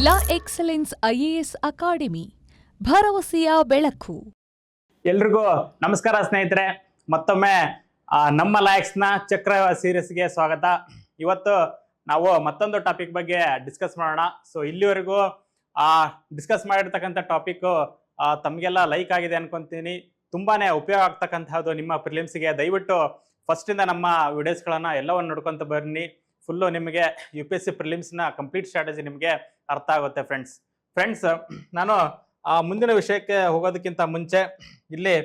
ಲಾ excellence IAS academy ಭರವಸೆಯ ಬೆಳಕು. ಎಲ್ರಿಗೂ ನಮಸ್ಕಾರ ಸ್ನೇಹಿತರೆ, ಮತ್ತೊಮ್ಮೆ ನಮ್ಮ ಲಾಯಕ್ಸ್ನ ಚಕ್ರ ಸೀರೀಸ್ಗೆ ಸ್ವಾಗತ. ಇವತ್ತು ನಾವು ಮತ್ತೊಂದು ಟಾಪಿಕ್ ಬಗ್ಗೆ ಡಿಸ್ಕಸ್ ಮಾಡೋಣ. ಸೊ ಇಲ್ಲಿವರೆಗೂ ಡಿಸ್ಕಸ್ ಮಾಡಿರ್ತಕ್ಕಂಥ ಟಾಪಿಕ್ ತಮಗೆಲ್ಲ ಲೈಕ್ ಆಗಿದೆ ಅನ್ಕೊಂತೀನಿ, ತುಂಬಾನೇ ಉಪಯೋಗ ಆಗ್ತಕ್ಕಂಥದ್ದು ನಿಮ್ಮ ಪ್ರಿಲಿಮ್ಸ್ಗೆ. ದಯವಿಟ್ಟು ಫಸ್ಟಿಂದ ನಮ್ಮ ವಿಡಿಯೋಸ್ಗಳನ್ನು ಎಲ್ಲವನ್ನು ನೋಡ್ಕೊಂತ ಬನ್ನಿ. ಫುಲ್ಲು ನಿಮಗೆ UPSC ಪ್ರಿಲಿಮ್ಸ್ನ ಕಂಪ್ಲೀಟ್ ಸ್ಟ್ರಾಟಜಿ ನಿಮಗೆ ಅರ್ಥ ಆಗುತ್ತೆ ಫ್ರೆಂಡ್ಸ್. ನಾನು ಮುಂದಿನ ವಿಷಯಕ್ಕೆ ಹೋಗೋದಕ್ಕಿಂತ ಮುಂಚೆ ಇಲ್ಲಿ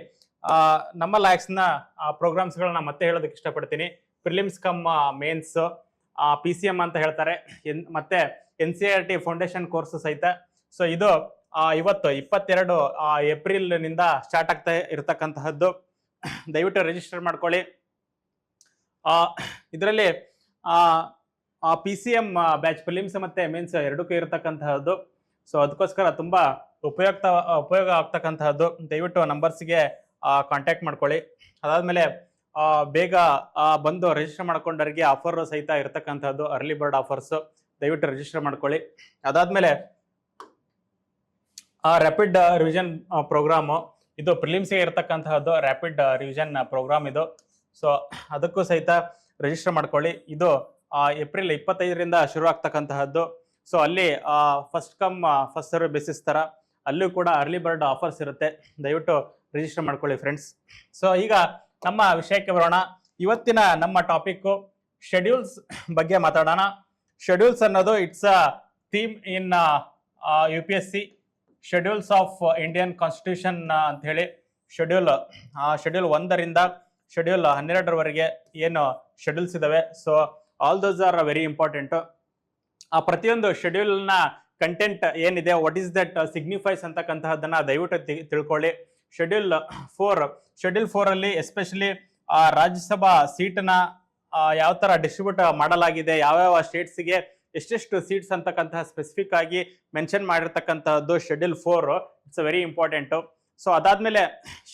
ನಮ್ಮ ಲಾಯಕ್ಸ್ನ ಪ್ರೋಗ್ರಾಮ್ಸ್ಗಳನ್ನ ಮತ್ತೆ ಹೇಳೋದಕ್ಕೆ ಇಷ್ಟಪಡ್ತೀನಿ. ಪ್ರಿಲಿಮ್ಸ್ ಕಮ್ ಮೇನ್ಸ್, PCM ಅಂತ ಹೇಳ್ತಾರೆ, ಮತ್ತೆ NCERT ಫೌಂಡೇಶನ್ ಕೋರ್ಸ್ ಸಹಿತ. ಸೊ ಇದು ಇವತ್ತು 22 ಏಪ್ರಿಲ್ನಿಂದ ಸ್ಟಾರ್ಟ್ ಆಗ್ತಾ ಇರತಕ್ಕಂತಹದ್ದು. ದಯವಿಟ್ಟು ರಿಜಿಸ್ಟರ್ ಮಾಡ್ಕೊಳ್ಳಿ. ಇದರಲ್ಲಿ PCM ಬ್ಯಾಚ್ ಪ್ರಿಲಿಮ್ಸ್ ಮತ್ತೆ ಮೇನ್ಸ್ ಎರಡಕ್ಕೂ ಇರತಕ್ಕಂತಹದ್ದು. ಸೊ ಅದಕ್ಕೋಸ್ಕರ ತುಂಬಾ ಉಪಯೋಗ ಆಗ್ತಕ್ಕಂತಹದ್ದು. ದಯವಿಟ್ಟು ನಂಬರ್ಸ್ಗೆ ಕಾಂಟ್ಯಾಕ್ಟ್ ಮಾಡ್ಕೊಳ್ಳಿ. ಅದಾದ್ಮೇಲೆ ಬೇಗ ಬಂದು ರಿಜಿಸ್ಟರ್ ಮಾಡ್ಕೊಂಡವರಿಗೆ ಆಫರ್ ಸಹಿತ ಇರತಕ್ಕಂತಹದ್ದು, ಅರ್ಲಿ ಬರ್ಡ್ ಆಫರ್ಸ್. ದಯವಿಟ್ಟು ರಿಜಿಸ್ಟರ್ ಮಾಡ್ಕೊಳ್ಳಿ. ಅದಾದ್ಮೇಲೆ ರ್ಯಾಪಿಡ್ ರಿವಿಷನ್ ಪ್ರೋಗ್ರಾಮು, ಇದು ಪ್ರಿಲಿಮ್ಸ್ಗೆ ಇರತಕ್ಕಂತಹದ್ದು ರ್ಯಾಪಿಡ್ ರಿವಿಷನ್ ಪ್ರೋಗ್ರಾಮ್ ಇದು. ಸೊ ಅದಕ್ಕೂ ಸಹಿತ ರಿಜಿಸ್ಟರ್ ಮಾಡ್ಕೊಳ್ಳಿ. ಇದು ಏಪ್ರಿಲ್ 25ರಿಂದ ಶುರು ಆಗ್ತಕ್ಕಂತಹದ್ದು. ಸೊ ಅಲ್ಲಿ first come first serve basis ತರ ಅಲ್ಲೂ ಕೂಡ ಅರ್ಲಿ ಬರ್ಡ್ ಆಫರ್ಸ್ ಇರುತ್ತೆ. ದಯವಿಟ್ಟು ರಿಜಿಸ್ಟರ್ ಮಾಡ್ಕೊಳ್ಳಿ ಫ್ರೆಂಡ್ಸ್. ಸೊ ಈಗ ನಮ್ಮ ವಿಷಯಕ್ಕೆ ಬರೋಣ. ಇವತ್ತಿನ ನಮ್ಮ ಟಾಪಿಕ್ ಶೆಡ್ಯೂಲ್ಸ್ ಬಗ್ಗೆ ಮಾತಾಡೋಣ. ಶೆಡ್ಯೂಲ್ಸ್ ಅನ್ನೋದು it's a theme in UPSC, schedules of Indian constitution ಅಂತ ಹೇಳಿ. ಶೆಡ್ಯೂಲ್ 1ರಿಂದ ಶೆಡ್ಯೂಲ್ 12ರವರೆಗೆ ಏನು ಶೆಡ್ಯೂಲ್ಸ್ ಇದಾವೆ. So all those are very important. ಆ ಪ್ರತಿಯೊಂದು ಶೆಡ್ಯೂಲ್ನ ಕಂಟೆಂಟ್ ಏನಿದೆ, ವಾಟ್ ಈಸ್ ದಟ್ ಸಿಗ್ನಿಫೈಸ್ ಅಂತಕ್ಕಂತಹದ್ದನ್ನ ದಯವಿಟ್ಟು ತಿಳ್ಕೊಳ್ಳಿ. ಶೆಡ್ಯೂಲ್ 4 ಅಲ್ಲಿ ಎಸ್ಪೆಷಲಿ ರಾಜ್ಯಸಭಾ ಸೀಟ್ನ ಯಾವ ತರ ಡಿಸ್ಟ್ರಿಬ್ಯೂಟ್ ಮಾಡಲಾಗಿದೆ, ಯಾವ್ಯಾವ ಸ್ಟೇಟ್ಸ್ಗೆ ಎಷ್ಟೆಷ್ಟು ಸೀಟ್ಸ್ ಅಂತಕ್ಕಂತಹ ಸ್ಪೆಸಿಫಿಕ್ ಆಗಿ ಮೆನ್ಷನ್ ಮಾಡಿರ್ತಕ್ಕಂತಹದ್ದು schedule 4. It's very important. So ಅದಾದ್ಮೇಲೆ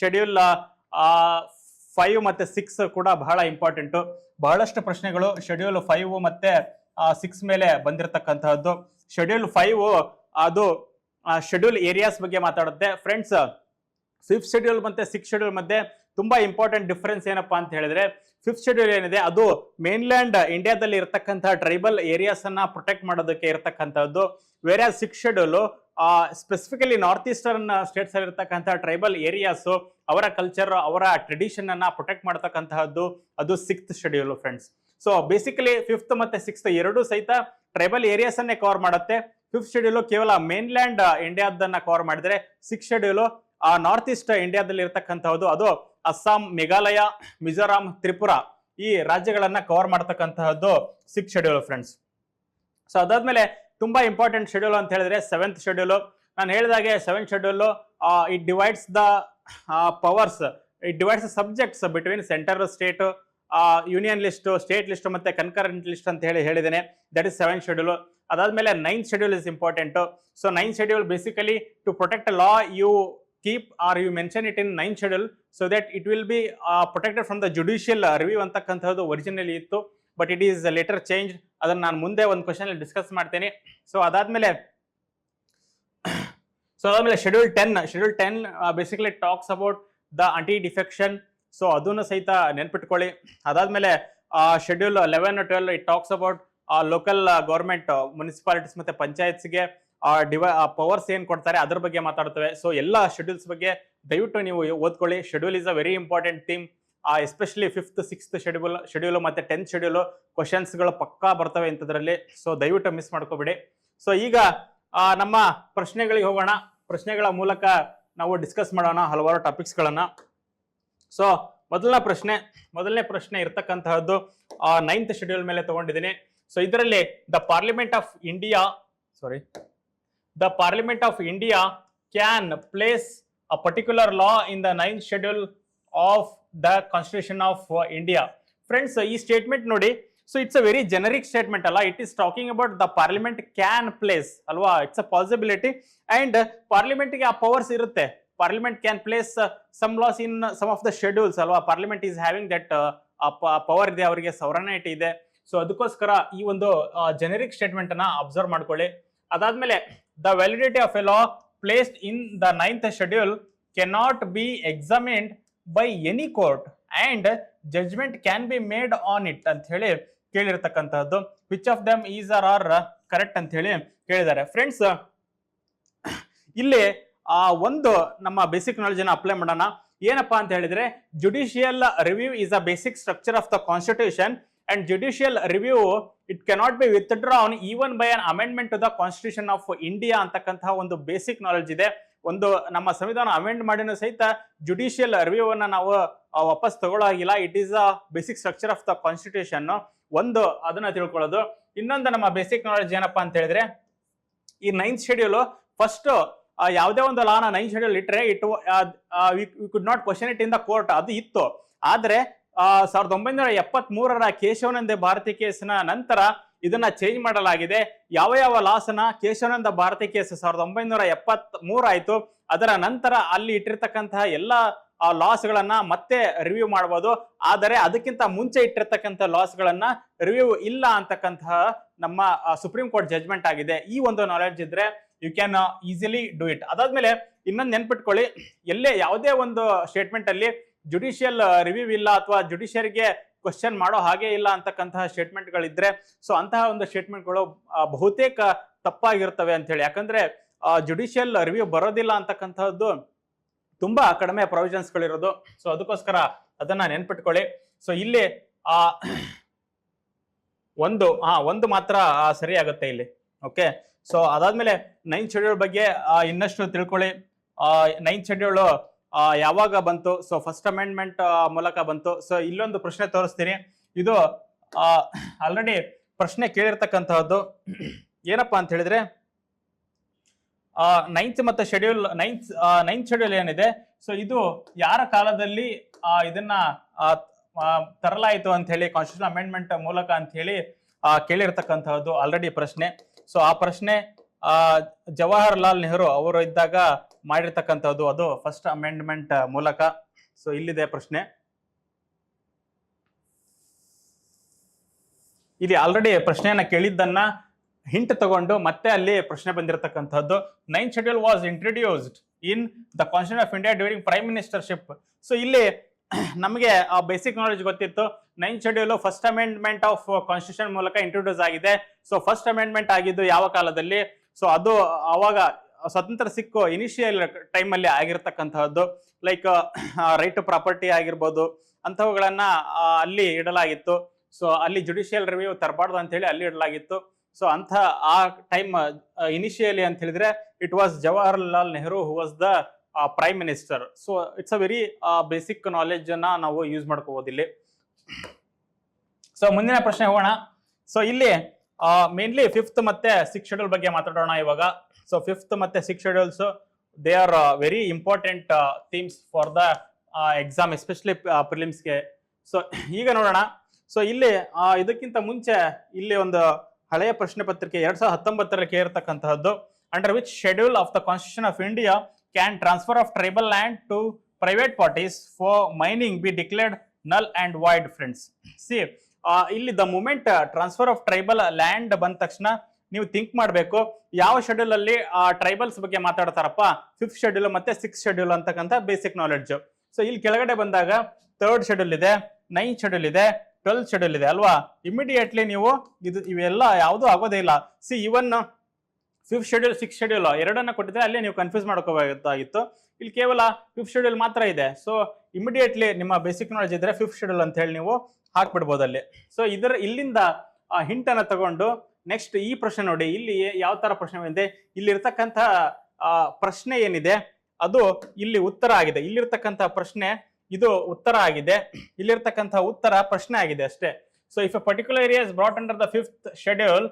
ಶೆಡ್ಯೂಲ್ 5 ಮತ್ತೆ 6 ಕೂಡ ಬಹಳ ಇಂಪಾರ್ಟೆಂಟ್. ಬಹಳಷ್ಟು ಪ್ರಶ್ನೆಗಳು ಶೆಡ್ಯೂಲ್ 5 ಮತ್ತೆ 6 ಮೇಲೆ ಬಂದಿರತಕ್ಕಂತಹದ್ದು. ಶೆಡ್ಯೂಲ್ 5 ಅದು ಶೆಡ್ಯೂಲ್ ಏರಿಯಾಸ್ ಬಗ್ಗೆ ಮಾತಾಡುತ್ತೆ ಫ್ರೆಂಡ್ಸ್. 5th ಶೆಡ್ಯೂಲ್ ಮತ್ತೆ 6th ಶೆಡ್ಯೂಲ್ ಮಧ್ಯೆ ತುಂಬಾ ಇಂಪಾರ್ಟೆಂಟ್ ಡಿಫರೆನ್ಸ್ ಏನಪ್ಪಾ ಅಂತ ಹೇಳಿದ್ರೆ, 5th ಶೆಡ್ಯೂಲ್ ಏನಿದೆ ಅದು ಮೇನ್ಲ್ಯಾಂಡ್ ಇಂಡಿಯಾದಲ್ಲಿ ಇರತಕ್ಕಂತಹ ಟ್ರೈಬಲ್ ಏರಿಯಾಸ್ ಅನ್ನ ಪ್ರೊಟೆಕ್ಟ್ ಮಾಡೋದಕ್ಕೆ ಇರತಕ್ಕಂತಹದ್ದು. Where as 6th schedule specifically north eastern states ಅಲ್ಲಿ ಇರತಕ್ಕಂತಹ ಟ್ರೈಬಲ್ ಏರಿಯಾಸ್, ಅವರ ಕಲ್ಚರ್, ಅವರ ಟ್ರೆಡಿಷನ್ ಅನ್ನ ಪ್ರೊಟೆಕ್ಟ್ ಮಾಡತಕ್ಕಂತಹದ್ದು, ಅದು 6th schedule friends. So basically 5th ಮತ್ತೆ 6th ಎರಡೂ ಸಹಿತ ಟ್ರೈಬಲ್ ಏರಿಯಾಸ್ ಅನ್ನೇ ಕವರ್ ಮಾಡುತ್ತೆ. 5th ಶೆಡ್ಯೂಲ್ ಕೇವಲ ಮೇನ್ಲ್ಯಾಂಡ್ ಇಂಡಿಯಾದನ್ನ ಕವರ್ ಮಾಡಿದ್ರೆ, 6th ಶೆಡ್ಯೂಲ್ ನಾರ್ತ್ ಈಸ್ಟ್ ಇಂಡಿಯಾದಲ್ಲಿ ಇರತಕ್ಕಂತಹದ್ದು, ಅದು ಅಸ್ಸಾಂ, ಮೇಘಾಲಯ, ಮಿಜೋರಾಂ, ತ್ರಿಪುರಾ ಈ ರಾಜ್ಯಗಳನ್ನ ಕವರ್ ಮಾಡತಕ್ಕಂತಹದ್ದು 6th ಶೆಡ್ಯೂಲ್ ಫ್ರೆಂಡ್ಸ್. ಸೊ ಅದಾದ್ಮೇಲೆ ತುಂಬಾ ಇಂಪಾರ್ಟೆಂಟ್ ಶೆಡ್ಯೂಲ್ ಅಂತ ಹೇಳಿದ್ರೆ 7th ಶೆಡ್ಯೂಲ್. ನಾನು ಹೇಳಿದಾಗೆ 7th schedule it divides the powers, it divides the subjects between centre, state, union list, state list ಮತ್ತೆ ಕನ್ಕರೆಂಟ್ ಲಿಸ್ಟ್ ಅಂತ ಹೇಳಿದ್ದೇನೆ. That is 7th schedule. ಅದಾದ್ಮೇಲೆ 9th schedule is important. So 9th schedule basically to protect law you keep or you mention it in 9th schedule so that it will be protected from the judicial review ಅಂತಕ್ಕಂಥದ್ದು originally ಇತ್ತು, but it is later change. ಅದನ್ನ ನಾನು ಮುಂದೆ ಒಂದು question ಅಲ್ಲಿ discuss ಮಾಡ್ತೇನೆ. So ಅದಾದ್ಮೇಲೆ schedule 10 basically talks about the aunty defection. So ಅದನ್ನು ಸಹಿತ ನೆನ್ಪಿಟ್ಕೊಳ್ಳಿ. ಅದಾದ್ಮೇಲೆ schedule 11, 12 it talks about local government, municipalities ಮತ್ತೆ ಪಂಚಾಯತ್ಸ್ಗೆ ಪವರ್ಸ್ ಏನ್ ಕೊಡ್ತಾರೆ ಅದ್ರ ಬಗ್ಗೆ ಮಾತಾಡ್ತವೆ. ಸೊ ಎಲ್ಲ ಶೆಡ್ಯೂಲ್ಸ್ ಬಗ್ಗೆ ದಯವಿಟ್ಟು ನೀವು ಓದ್ಕೊಳ್ಳಿ. Schedule is a very important theme. Especially 5th, 6th schedule ಮತ್ತೆ 10th ಶೆಡ್ಯೂಲ್ ಕ್ವಶನ್ಸ್ಗಳು ಪಕ್ಕಾ ಬರ್ತವೆ ಇಂಥದ್ರಲ್ಲಿ. ಸೊ ದಯವಿಟ್ಟು ಮಿಸ್ ಮಾಡ್ಕೋಬೇಡಿ. ಸೊ ಈಗ ನಮ್ಮ ಪ್ರಶ್ನೆಗಳಿಗೆ ಹೋಗೋಣ. ಪ್ರಶ್ನೆಗಳ ಮೂಲಕ ನಾವು ಡಿಸ್ಕಸ್ ಮಾಡೋಣ ಹಲವಾರು ಟಾಪಿಕ್ಸ್ಗಳನ್ನ. ಸೊ ಮೊದಲನೇ ಪ್ರಶ್ನೆ ಇರ್ತಕ್ಕಂತಹದ್ದು 9th ಶೆಡ್ಯೂಲ್ ಮೇಲೆ ತಗೊಂಡಿದ್ದೀನಿ. ಸೊ ಇದರಲ್ಲಿ the parliament of India can place a particular law in the 9th schedule of the constitution of India. Friends, ಈ ಸ್ಟೇಟ್ಮೆಂಟ್ ನೋಡಿ. So it's a very generic statement ಅಲ್ಲ. It is talking about the parliament can place ಅಲ್ವಾ. It's a possibility and ಪಾರ್ಲಿಮೆಂಟ್ಗೆ ಆ powers ಇರುತ್ತೆ. Parliament can place some laws in some of the schedules ಅಲ್ವಾ. Parliament is having that power ಇದೆ, ಅವರಿಗೆ sovereignty ಇದೆ. So ಅದಕ್ಕೋಸ್ಕರ ಈ ಒಂದು ಜೆನೆರಿಕ್ ಸ್ಟೇಟ್ಮೆಂಟ್ ಅನ್ನ ಅಬ್ಸರ್ವ್ ಮಾಡ್ಕೊಳ್ಳಿ. ಅದಾದ್ಮೇಲೆ the validity of a law placed in the 9th schedule cannot be examined by any court and judgment can be made on it ಅಂತ ಹೇಳಿ ಕೇಳಿರ್ತಕ್ಕಂಥದ್ದು. Which of them is are correct ಅಂತ ಹೇಳಿ ಕೇಳಿದ್ದಾರೆ. Friends, ಇಲ್ಲಿ ಒಂದು ನಮ್ಮ ಬೇಸಿಕ್ ನಾಲೆಜ್ ಅನ್ನ ಅಪ್ಲೈ ಮಾಡೋಣ. ಏನಪ್ಪಾ ಅಂತ ಹೇಳಿದ್ರೆ, judicial review is a basic structure of the constitution and judicial review it cannot be withdrawn even by an amendment to the constitution of India ಅಂತಕ್ಕಂತಹ ಒಂದು ಬೇಸಿಕ್ ನಾಲೆಜ್ ಇದೆ. ಒಂದು ನಮ್ಮ ಸಂವಿಧಾನ ಅಮೆಂಡ್ ಮಾಡಿನೂ ಸಹಿತ ಜುಡಿಷಿಯಲ್ ರಿವ್ಯೂ ಅನ್ನ ನಾವು ವಾಪಸ್ ತಗೊಳ್ಳೋಗಿಲ್ಲ. It is a basic structure of the constitution. ಒಂದು ಅದನ್ನ ತಿಳ್ಕೊಳ್ಳೋದು. ಇನ್ನೊಂದು ನಮ್ಮ ಬೇಸಿಕ್ ನಾಲೆಜ್ ಏನಪ್ಪಾ ಅಂತ ಹೇಳಿದ್ರೆ, ಈ 9th schedule ಫಸ್ಟ್ ಯಾವುದೇ ಒಂದು ಲಾನ 9th schedule ಇಟ್ರೆ we could not question it in the court, ಅದು ಇತ್ತು. ಆದ್ರೆ 1973 ಕೇಶವಾನಂದ ಭಾರತಿ ಕೇಸ್ನ ನಂತರ ಇದನ್ನ ಚೇಂಜ್ ಮಾಡಲಾಗಿದೆ. ಯಾವ ಯಾವ ಲಾಸ್ನ ಕೇಶವಾನಂದ ಭಾರತಿ ಕೇಸ್ 1973 ಆಯ್ತು. ಅದರ ನಂತರ ಅಲ್ಲಿ ಇಟ್ಟಿರ್ತಕ್ಕಂತಹ ಎಲ್ಲ ಲಾಸ್ ಗಳನ್ನ ಮತ್ತೆ ರಿವ್ಯೂ ಮಾಡಬಹುದು. ಆದರೆ ಅದಕ್ಕಿಂತ ಮುಂಚೆ ಇಟ್ಟಿರ್ತಕ್ಕಂಥ ಲಾಸ್ ಗಳನ್ನ ರಿವ್ಯೂ ಇಲ್ಲ ಅಂತಕ್ಕಂತಹ ನಮ್ಮ ಸುಪ್ರೀಂ ಕೋರ್ಟ್ ಜಜ್ಮೆಂಟ್ ಆಗಿದೆ. ಈ ಒಂದು ನಾಲೆಡ್ಜ್ ಇದ್ರೆ you can easily do it. ಅದಾದ್ಮೇಲೆ ಇನ್ನೊಂದು ನೆನ್ಪಿಟ್ಕೊಳ್ಳಿ, ಎಲ್ಲೇ ಯಾವುದೇ ಒಂದು ಸ್ಟೇಟ್ಮೆಂಟ್ ಅಲ್ಲಿ ಜುಡಿಷಿಯಲ್ ರಿವ್ಯೂ ಇಲ್ಲ ಅಥವಾ ಜುಡಿಷಿಯರಿಗೆ ಕ್ವಶನ್ ಮಾಡೋ ಹಾಗೆ ಇಲ್ಲ ಅಂತಕ್ಕಂತಹ ಸ್ಟೇಟ್ಮೆಂಟ್ ಗಳಿದ್ರೆ, ಸೊ ಅಂತಹ ಒಂದು ಸ್ಟೇಟ್ಮೆಂಟ್ಗಳು ಬಹುತೇಕ ತಪ್ಪಾಗಿರ್ತವೆ ಅಂತ ಹೇಳಿ. ಯಾಕಂದ್ರೆ ಜುಡಿಷಿಯಲ್ ರಿವ್ಯೂ ಬರೋದಿಲ್ಲ ಅಂತಕ್ಕಂಥದ್ದು ತುಂಬಾ ಕಡಿಮೆ ಪ್ರೊವಿಷನ್ಸ್ ಗಳಿರೋದು. ಸೊ ಅದಕ್ಕೋಸ್ಕರ ಅದನ್ನ ನೆನ್ಪಿಟ್ಕೊಳ್ಳಿ. ಸೊ ಇಲ್ಲಿ ಒಂದು ಮಾತ್ರ ಸರಿ ಆಗುತ್ತೆ ಇಲ್ಲಿ. ಓಕೆ, ಸೊ ಅದಾದ್ಮೇಲೆ 9th schedule ಬಗ್ಗೆ ಇನ್ನಷ್ಟು ತಿಳ್ಕೊಳ್ಳಿ. 9th schedule ಯಾವಾಗ ಬಂತು? ಸೊ ಫಸ್ಟ್ ಅಮೆಂಡ್ಮೆಂಟ್ ಮೂಲಕ ಬಂತು. ಸೊ ಇಲ್ಲೊಂದು ಪ್ರಶ್ನೆ ತೋರಿಸ್ತೀನಿ. ಇದು ಆಲ್ರೆಡಿ ಪ್ರಶ್ನೆ ಕೇಳಿರ್ತಕ್ಕಂತಹದ್ದು. ಏನಪ್ಪಾ ಅಂತ ಹೇಳಿದ್ರೆ, 9th ಮತ್ತು ನೈನ್ತ್ ಶೆಡ್ಯೂಲ್ ಏನಿದೆ, ಸೊ ಇದು ಯಾರ ಕಾಲದಲ್ಲಿ ಇದನ್ನ ತರಲಾಯಿತು ಅಂತ ಹೇಳಿ, ಕಾನ್ಸ್ಟಿಟ್ಯೂಷನ್ ಅಮೆಂಡ್ಮೆಂಟ್ ಮೂಲಕ ಅಂತ ಹೇಳಿ ಕೇಳಿರ್ತಕ್ಕಂತಹದ್ದು ಆಲ್ರೆಡಿ ಪ್ರಶ್ನೆ. ಸೊ ಆ ಪ್ರಶ್ನೆ ಜವಾಹರ್ಲಾಲ್ ನೆಹರು ಅವರು ಇದ್ದಾಗ ಮಾಡಿರ್ತಕ್ಕಂಥದ್ದು, ಅದು ಫಸ್ಟ್ ಅಮೆಂಡ್ಮೆಂಟ್ ಮೂಲಕ. ಸೊ ಇಲ್ಲಿದೆ ಪ್ರಶ್ನೆ. ಇಲ್ಲಿ ಆಲ್ರೆಡಿ ಪ್ರಶ್ನೆಯನ್ನ ಕೇಳಿದ್ದನ್ನ ಹಿಂಟ್ ತಗೊಂಡು ಮತ್ತೆ ಅಲ್ಲಿ ಪ್ರಶ್ನೆ ಬಂದಿರತಕ್ಕಂಥದ್ದು. 9th schedule was introduced in the constitution of India during prime ministership. So ಇಲ್ಲಿ ನಮಗೆ ಆ ಬೇಸಿಕ್ ನಾಲೆಜ್ ಗೊತ್ತಿತ್ತು. 9th schedule first amendment of constitution ಮೂಲಕ ಇಂಟ್ರೊಡ್ಯೂಸ್ ಆಗಿದೆ. ಸೊ ಫಸ್ಟ್ ಅಮೆಂಡ್ಮೆಂಟ್ ಆಗಿದ್ದು ಯಾವ ಕಾಲದಲ್ಲಿ? ಸೊ ಅದು ಅವಾಗ ಸ್ವತಂತ್ರ ಸಿಕ್ಕು ಇನಿಷಿಯಲ್ ಟೈಮ್ ಅಲ್ಲಿ ಆಗಿರ್ತಕ್ಕಂತಹದ್ದು. ಲೈಕ್ ರೈಟ್ ಟು ಪ್ರಾಪರ್ಟಿ ಆಗಿರ್ಬೋದು, ಅಂತವುಗಳನ್ನ ಅಲ್ಲಿ ಇಡಲಾಗಿತ್ತು. ಸೊ ಅಲ್ಲಿ ಜುಡಿಷಿಯಲ್ ರಿವ್ಯೂ ತರಬಾರ್ದು ಅಂತ ಹೇಳಿ ಅಲ್ಲಿ ಇಡಲಾಗಿತ್ತು. ಸೊ ಅಂತ ಆ ಟೈಮ್ ಇನಿಷಿಯಲಿ ಅಂತ ಹೇಳಿದ್ರೆ it was Jawaharlal Nehru who was the prime minister. So it's a very basic knowledge ಅನ್ನ ನಾವು ಯೂಸ್ ಮಾಡ್ಕೋಬಹುದು ಇಲ್ಲಿ. ಸೊ ಮುಂದಿನ ಪ್ರಶ್ನೆ ಹೋಗೋಣ. ಸೊ ಇಲ್ಲಿ ಮೇನ್ಲಿ 5th ಮತ್ತೆ 6th schedule ಬಗ್ಗೆ ಮಾತಾಡೋಣ ಇವಾಗ. ಸೊ 5th ಮತ್ತೆ 6th schedules they are very important themes for the exam, especially ಪ್ರಿಲಿಮ್ಸ್ಗೆ. ಸೊ ಈಗ ನೋಡೋಣ. ಸೊ ಇಲ್ಲಿ ಇದಕ್ಕಿಂತ ಮುಂಚೆ ಇಲ್ಲಿ ಒಂದು ಹಳೆಯ ಪ್ರಶ್ನೆ ಪತ್ರಿಕೆ 2019 ಕೇಳಿರ್ತಕ್ಕಂತಹದ್ದು. Under which schedule of the constitution of India can transfer of tribal land to private parties for mining be declared null and void? Friends, see ಇಲ್ಲಿ the moment transfer of tribal land ಬಂದ ತಕ್ಷಣ ನೀವು think ಮಾಡಬೇಕು, ಯಾವ schedule ಅಲ್ಲಿ tribals ಬಗ್ಗೆ ಮಾತಾಡ್ತಾರಪ್ಪ? 5th schedule ಮತ್ತೆ 6th schedule ಅಂತಕ್ಕಂಥ ಬೇಸಿಕ್ ನಾಲೆಡ್ಜ್. ಸೊ ಇಲ್ಲಿ ಕೆಳಗಡೆ ಬಂದಾಗ 3rd schedule ಇದೆ, 9th schedule ಇದೆ, 12th schedule ಇದೆ ಅಲ್ವಾ? ಇಮಿಡಿಯೇಟ್ಲಿ ನೀವು ಇವೆಲ್ಲ ಯಾವುದು ಆಗೋದೇ ಇಲ್ಲ. See even 5th schedule 6th schedule ಎರಡನ್ನ ಕೊಟ್ಟಿದ್ರೆ ಅಲ್ಲೇ ನೀವು ಕನ್ಫ್ಯೂಸ್ ಮಾಡ್ಕೋಬೇಕಾಗಿತ್ತು. ಇಲ್ಲಿ ಕೇವಲ 5th schedule ಮಾತ್ರ ಇದೆ. ಸೊ ಇಮಿಡಿಯೇಟ್ಲಿ ನಿಮ್ಮ ಬೇಸಿಕ್ ನಾಲೆಜ್ ಇದ್ರೆ 5th schedule ಅಂತ ಹೇಳಿ ನೀವು ಹಾಕ್ಬಿಡ್ಬೋದು ಅಲ್ಲಿ. ಸೊ ಇಲ್ಲಿಂದ ಹಿಂಟ್ ಅನ್ನ ತಗೊಂಡು ನೆಕ್ಸ್ಟ್ ಈ ಪ್ರಶ್ನೆ ನೋಡಿ. ಇಲ್ಲಿ ಯಾವ ತರ ಪ್ರಶ್ನೆ ಇದೆ, ಇಲ್ಲಿ ಇರ್ತಕ್ಕಂಥ ಪ್ರಶ್ನೆ ಏನಿದೆ ಅದು ಇಲ್ಲಿ ಉತ್ತರ ಆಗಿದೆ. ಇಲ್ಲಿರ್ತಕ್ಕಂಥ ಪ್ರಶ್ನೆ ಇದು ಉತ್ತರ ಆಗಿದೆ, ಇಲ್ಲಿರ್ತಕ್ಕಂಥ ಉತ್ತರ ಪ್ರಶ್ನೆ ಆಗಿದೆ ಅಷ್ಟೇ. So if A particular area is brought under the 5th schedule,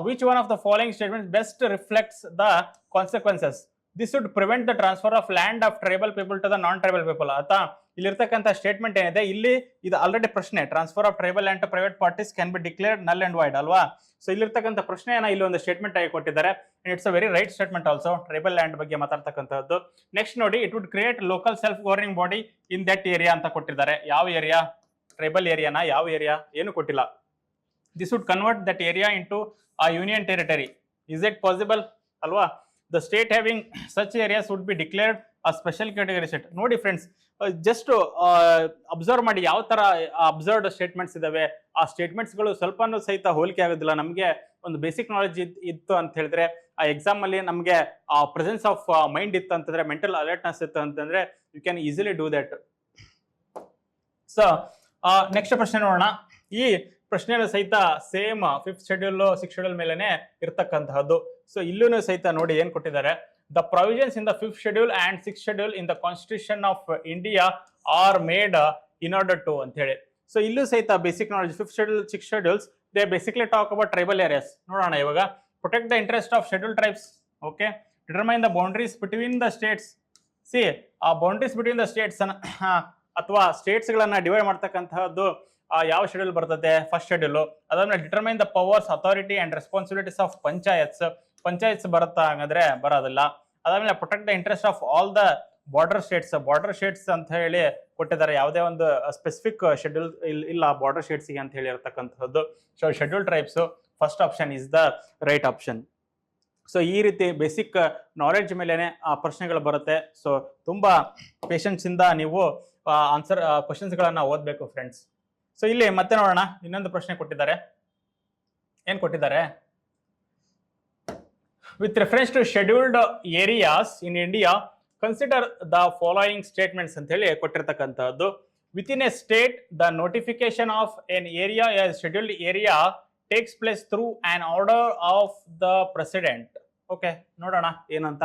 which one of the following statements best reflects the consequences? This would prevent the transfer of land of tribal people to the non-tribal people. ಆತಾ ಇಲ್ಲಿರ್ತಕ್ಕಂಥ statement ಏನಿದೆ ಇಲ್ಲಿ ಇದು already ಪ್ರಶ್ನೆ. Transfer of tribal land to private parties can be declared null and void ಅಲ್ವಾ? So ಇಲ್ಲಿರ್ತಕ್ಕಂಥ ಪ್ರಶ್ನೆಯನ್ನ ಇಲ್ಲಿ ಒಂದು ಸ್ಟೇಟ್ಮೆಂಟ್ ಆಗಿ ಕೊಟ್ಟಿದ್ದಾರೆ. It's a very right statement also. Tribal land ಬಗ್ಗೆ ಮಾತಾಡ್ತಕ್ಕಂಥದ್ದು. ನೆಕ್ಸ್ಟ್ ನೋಡಿ, it would create local self governing body in that area ಅಂತ ಕೊಟ್ಟಿದ್ದಾರೆ. ಯಾವ ಏರಿಯಾ? ಟ್ರೈಬಲ್ ಏರಿಯಾನ? ಯಾವ ಏರಿಯಾ? ಏನು ಕೊಟ್ಟಿಲ್ಲ. This would convert that area into union territory. Is it possible ಅಲ್ವಾ? The state having such areas would be declared a special category state. ನೋಡಿ friends, just observe ಮಾಡಿ ಯಾವ ತರ ಅಬ್ಸರ್ವ್ಡ್ ಸ್ಟೇಟ್ಮೆಂಟ್ಸ್ ಇದಾವೆ. ಆ ಸ್ಟೇಟ್ಮೆಂಟ್ಸ್ಗಳು ಸ್ವಲ್ಪನೂ ಸಹಿತ ಹೋಲಿಕೆ ಆಗೋದಿಲ್ಲ. ನಮಗೆ ಒಂದು ಬೇಸಿಕ್ ನಾಲೆಜ್ ಇತ್ತು ಅಂತ ಹೇಳಿದ್ರೆ, ಆ ಎಕ್ಸಾಮ್ ಅಲ್ಲಿ ನಮಗೆ ಆ ಪ್ರೆಸೆನ್ಸ್ ಆಫ್ ಮೈಂಡ್ ಇತ್ತು ಅಂತಂದ್ರೆ, ಮೆಂಟಲ್ ಅಲರ್ಟ್ನೆಸ್ ಇತ್ತು ಅಂತಂದ್ರೆ, you can easily do that. So next ಪ್ರಶ್ನೆ ನೋಡೋಣ. ಈ ಪ್ರಶ್ನೆಯನ್ನು ಸಹಿತ same 5th schedule 6th schedule ಮೇಲೆನೆ ಇರ್ತಕ್ಕಂತಹದ್ದು. ಸೊ ಇಲ್ಲೂ ಸಹಿತ ನೋಡಿ ಏನ್ ಕೊಟ್ಟಿದ್ದಾರೆ. The provisions in the 5th schedule and 6th schedule in the constitution of India are made in order to ಅಂತ ಹೇಳಿ. ಸೊ ಇಲ್ಲೂ ಸಹಿತ basic knowledge 5th schedule 6th schedules they basically talk about tribal areas. ನೋಡೋಣ ಇವಾಗ. Protect the interest of schedule tribes. Okay, determine the boundaries between the states. See ಆ boundaries between the states ಅಥವಾ states ಗಳನ್ನ divide ಮಾಡ್ತಕ್ಕಂತಹದ್ದು ಯಾವ schedule ಬರ್ತದೆ? 1st schedule. ಅದಾದ್ಮೇಲೆ determine the powers, authority and responsibilities of panchayats ಬರುತ್ತಾ? ಹಾಗಾದ್ರೆ ಬರೋದಿಲ್ಲ. ಅದಾದ್ಮೇಲೆ protect the interest of all the border states ಅಂತ ಹೇಳಿ ಕೊಟ್ಟಿದ್ದಾರೆ. ಯಾವುದೇ ಒಂದು ಸ್ಪೆಸಿಫಿಕ್ ಶೆಡ್ಯೂಲ್ ಇಲ್ಲ ಬಾರ್ಡರ್ ಸ್ಟೇಟ್ಸ್ ಗೆ ಅಂತ ಹೇಳಿ ಇರತಕ್ಕಂತಹದ್ದು. So schedule tribes first option is the right option. So ಈ ರೀತಿ ಬೇಸಿಕ್ ನಾಲೆಡ್ಜ್ ಮೇಲೆನೆ ಆ ಪ್ರಶ್ನೆಗಳು ಬರುತ್ತೆ. ಸೊ ತುಂಬಾ ಪೇಷನ್ಸ್ ಇಂದ ನೀವು ಆನ್ಸರ್ ಕ್ವಶನ್ಸ್ ಗಳನ್ನ ಓದ್ಬೇಕು ಫ್ರೆಂಡ್ಸ್. ಸೊ ಇಲ್ಲಿ ಮತ್ತೆ ನೋಡೋಣ, ಇನ್ನೊಂದು ಪ್ರಶ್ನೆ ಕೊಟ್ಟಿದ್ದಾರೆ. ಏನ್ ಕೊಟ್ಟಿದ್ದಾರೆ? With reference to scheduled areas in India consider the following statements ಅಂತ ಹೇಳಿ ಕೊಟ್ಟಿರ್ತಕ್ಕಂಥದ್ದು. Within a state the notification of an area as scheduled area takes place through an order of the president. Okay, ನೋಡೋಣ ಏನಂತ.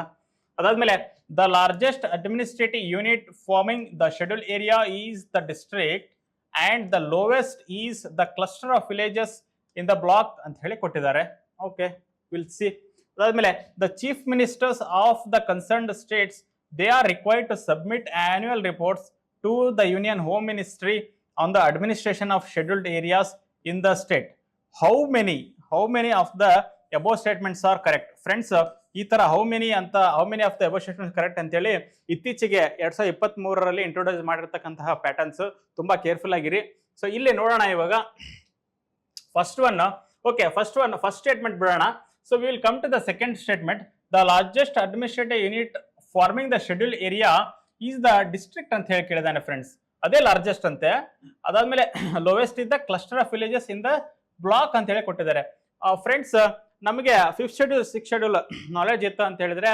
ಅದಾದ್ಮೇಲೆ the largest administrative unit forming the schedule area is the district and the lowest is the cluster of villages in the block ಅಂತ ಹೇಳಿ ಕೊಟ್ಟಿದ್ದಾರೆ. Okay, will C. ಅದಾದ್ಮೇಲೆ the chief ministers of the concerned states they are required to submit annual reports to the union home ministry on the administration of scheduled areas in the state. How many of the above statements are correct? Friends, ಈ ತರ how many of the above statements correct ಅಂತೇಳಿ ಇತ್ತೀಚೆಗೆ 2023ರಲ್ಲಿ introduce ಮಾಡಿರ್ತಕ್ಕಂತಹ patterns. ತುಂಬಾ careful ಆಗಿರಿ. So ಇಲ್ಲಿ ನೋಡೋಣ ಇವಾಗ. ಫಸ್ಟ್ ಸ್ಟೇಟ್ಮೆಂಟ್ ಬಿಡೋಣ. So we will come to the second statement. The largest administrative unit forming the schedule area is the district ಅಂತ ಹೇಳಿ ಕೇಳಿದಾನೆ ಫ್ರೆಂಡ್ಸ್. ಅದೇ ಲಾರ್ಜೆಸ್ಟ್ ಅಂತೆ. ಅದಾದ್ಮೇಲೆ lowest is the cluster of villages in the block ಅಂತ ಹೇಳಿ ಕೊಟ್ಟಿದ್ದಾರೆ. ಫ್ರೆಂಡ್ಸ್, ನಮಗೆ 5th schedule 6th schedule knowledge ಇತ್ತು ಅಂತ ಹೇಳಿದ್ರೆ,